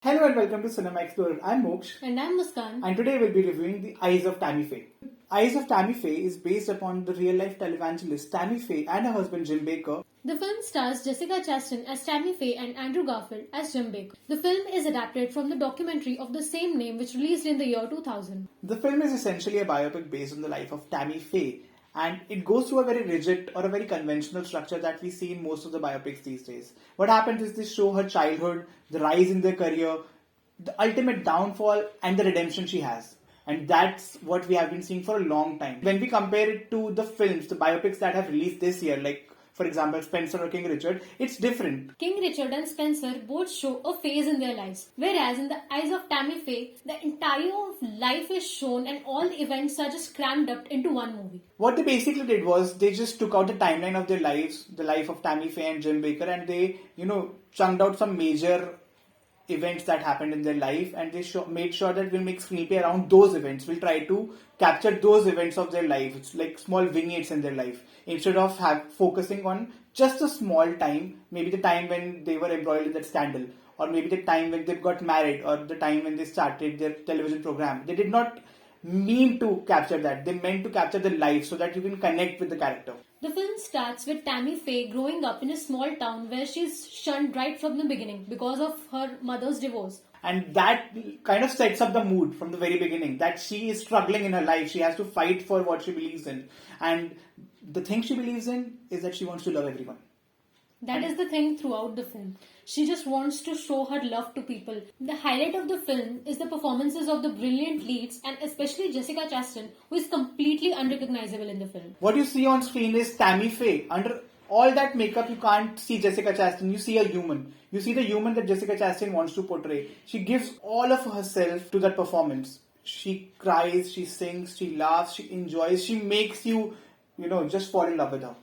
Hello and welcome to Cinema Explorer. I'm Moksh. And I'm Muskan. And today we'll be reviewing The Eyes of Tammy Faye. Eyes of Tammy Faye is based upon the real-life televangelist Tammy Faye and her husband Jim Bakker. The film stars Jessica Chastain as Tammy Faye and Andrew Garfield as Jim Bakker. The film is adapted from the documentary of the same name which released in the year 2000. The film is essentially a biopic based on the life of Tammy Faye, and it goes through a very rigid or a very conventional structure that we see in most of the biopics these days. What happens is they show her childhood, the rise in their career, the ultimate downfall, and the redemption she has. And that's what we have been seeing for a long time. When we compare it to the films, the biopics that have released this year, like for example Spencer or King Richard, it's different. King Richard and Spencer both show a phase in their lives, whereas in the Eyes of Tammy Faye, the entire life is shown and all the events are just crammed up into one movie. What they basically did was they just took out the timeline of their lives, the life of Tammy Faye and Jim Bakker, and they, chunked out some major events that happened in their life, and they made sure that we'll make screenplay around those events. We'll try to capture those events of their life. It's like small vignettes in their life, instead of focusing on just a small time, maybe the time when they were embroiled in that scandal, or maybe the time when they got married, or the time when they started their television program. They did not mean to capture that. They meant to capture the life so that you can connect with the character. The film starts with Tammy Faye growing up in a small town where she's shunned right from the beginning because of her mother's divorce. And that kind of sets up the mood from the very beginning, that she is struggling in her life. She has to fight for what she believes in. And the thing she believes in is that she wants to love everyone. That is the thing throughout the film. She just wants to show her love to people. The highlight of the film is the performances of the brilliant leads, and especially Jessica Chastain, who is completely unrecognizable in the film. What you see on screen is Tammy Faye. Under all that makeup, you can't see Jessica Chastain. You see a human. You see the human that Jessica Chastain wants to portray. She gives all of herself to that performance. She cries, she sings, she laughs, she enjoys. She makes you, just fall in love with her.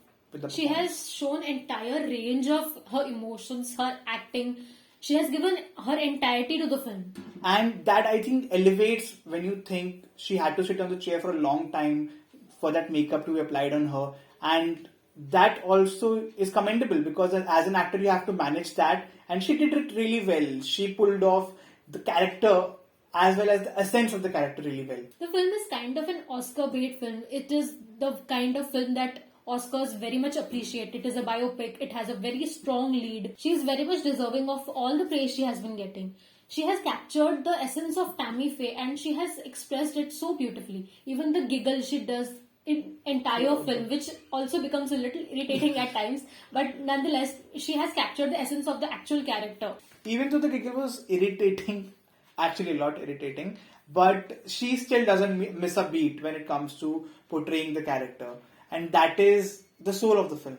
She has shown entire range of her emotions, her acting. She has given her entirety to the film. And that, I think, elevates when you think she had to sit on the chair for a long time for that makeup to be applied on her. And that also is commendable, because as an actor you have to manage that. And she did it really well. She pulled off the character as well as the essence of the character really well. The film is kind of an Oscar bait film. It is the kind of film that Oscars very much appreciate. It is a biopic. It has a very strong lead. She is very much deserving of all the praise she has been getting. She has captured the essence of Tammy Faye and she has expressed it so beautifully. Even the giggle she does in entire film, which also becomes a little irritating at times, but nonetheless, she has captured the essence of the actual character. Even though the giggle was irritating, actually a lot irritating, but she still doesn't miss a beat when it comes to portraying the character. And that is the soul of the film.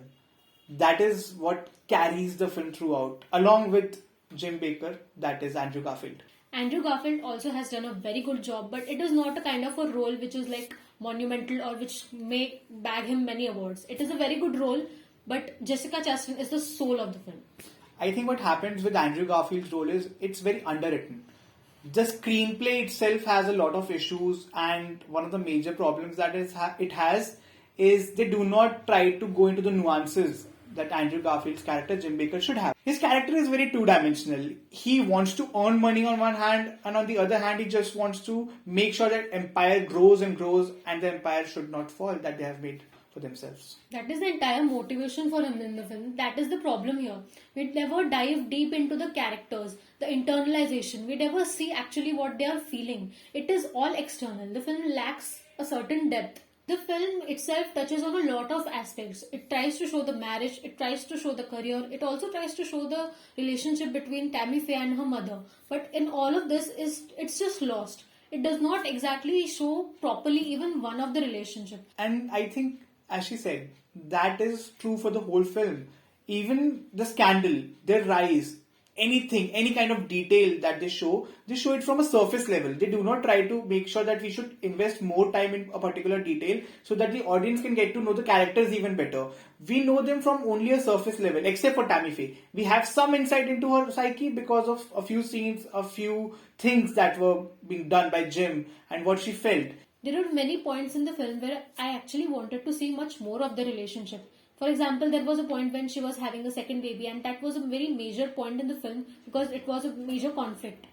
That is what carries the film throughout, along with Jim Bakker, that is Andrew Garfield. Andrew Garfield also has done a very good job, but it is not a kind of a role which is like monumental or which may bag him many awards. It is a very good role, but Jessica Chastain is the soul of the film. I think what happens with Andrew Garfield's role is it's very underwritten. The screenplay itself has a lot of issues, and one of the major problems that it has is they do not try to go into the nuances that Andrew Garfield's character, Jim Bakker, should have. His character is very two-dimensional. He wants to earn money on one hand, and on the other hand, he just wants to make sure that empire grows and grows, and the empire should not fall that they have made for themselves. That is the entire motivation for him in the film. That is the problem here. We never dive deep into the characters, the internalization. We never see actually what they are feeling. It is all external. The film lacks a certain depth. The film itself touches on a lot of aspects. It tries to show the marriage, it tries to show the career, it also tries to show the relationship between Tammy Faye and her mother. But in all of this, it's just lost. It does not exactly show properly even one of the relationship. And I think, as she said, that is true for the whole film. Even the scandal, their rise, anything, any kind of detail that they show it from a surface level. They do not try to make sure that we should invest more time in a particular detail so that the audience can get to know the characters even better. We know them from only a surface level, except for Tammy Faye. We have some insight into her psyche because of a few scenes, a few things that were being done by Jim and what she felt. There are many points in the film where I actually wanted to see much more of the relationship. For example, there was a point when she was having a second baby, and that was a very major point in the film because it was a major conflict.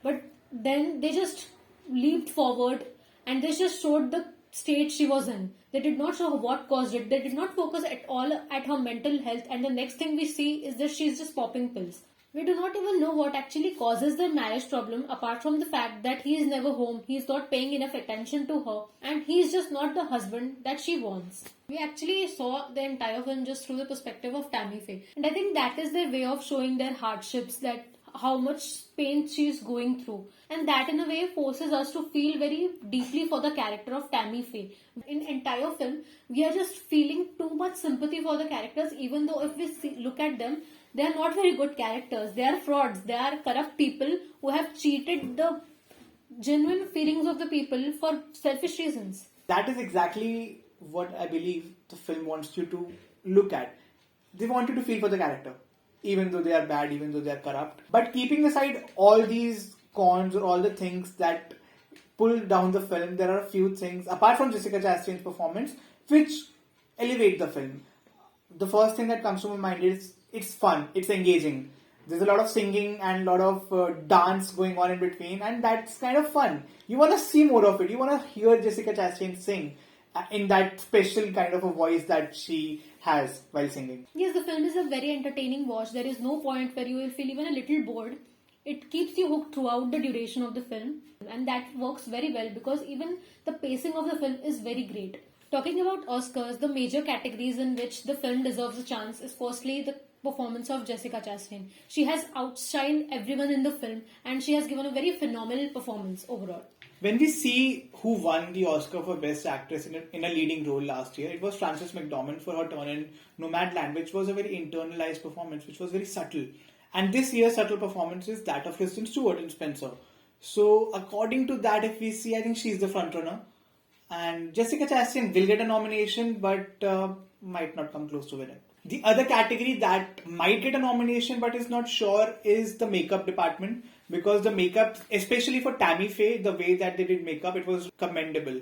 But then they just leaped forward and they just showed the state she was in. They did not show what caused it. They did not focus at all at her mental health, and the next thing we see is that she's just popping pills. We do not even know what actually causes the marriage problem apart from the fact that he is never home, he is not paying enough attention to her, and he is just not the husband that she wants. We actually saw the entire film just through the perspective of Tammy Faye. And I think that is their way of showing their hardships, that how much pain she is going through. And that in a way forces us to feel very deeply for the character of Tammy Faye. In entire film, we are just feeling too much sympathy for the characters, even though if we look at them, they are not very good characters. They are frauds. They are corrupt people who have cheated the genuine feelings of the people for selfish reasons. That is exactly what I believe the film wants you to look at. They want you to feel for the character, even though they are bad, even though they are corrupt. But keeping aside all these cons or all the things that pull down the film, there are a few things, apart from Jessica Chastain's performance, which elevate the film. The first thing that comes to my mind is it's fun, it's engaging. There's a lot of singing and a lot of dance going on in between, and that's kind of fun. You want to see more of it. You want to hear Jessica Chastain sing in that special kind of a voice that she has while singing. Yes, the film is a very entertaining watch. There is no point where you will feel even a little bored. It keeps you hooked throughout the duration of the film, and that works very well because even the pacing of the film is very great. Talking about Oscars, the major categories in which the film deserves a chance is firstly the performance of Jessica Chastain. She has outshined everyone in the film and she has given a very phenomenal performance overall. When we see who won the Oscar for Best Actress in a leading role last year, it was Frances McDormand for her turn in Nomadland, which was a very internalized performance, which was very subtle. And this year's subtle performance is that of Kristen Stewart in Spencer. So according to that, if we see, I think she's the frontrunner. And Jessica Chastain will get a nomination, but might not come close to winning. The other category that might get a nomination but is not sure is the makeup department, because the makeup, especially for Tammy Faye, the way that they did makeup, it was commendable.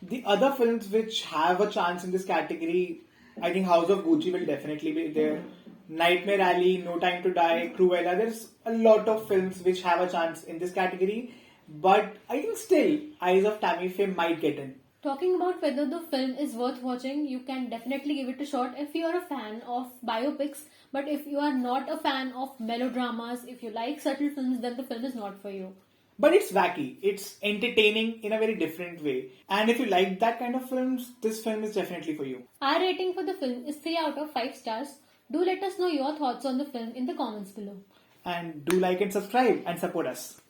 The other films which have a chance in this category, I think House of Gucci will definitely be there. Nightmare Alley, No Time to Die, Cruella. There's a lot of films which have a chance in this category, but I think still Eyes of Tammy Faye might get in. Talking about whether the film is worth watching, you can definitely give it a shot if you are a fan of biopics. But if you are not a fan of melodramas, if you like subtle films, then the film is not for you. But it's wacky. It's entertaining in a very different way. And if you like that kind of films, this film is definitely for you. Our rating for the film is 3 out of 5 stars. Do let us know your thoughts on the film in the comments below. And do like and subscribe and support us.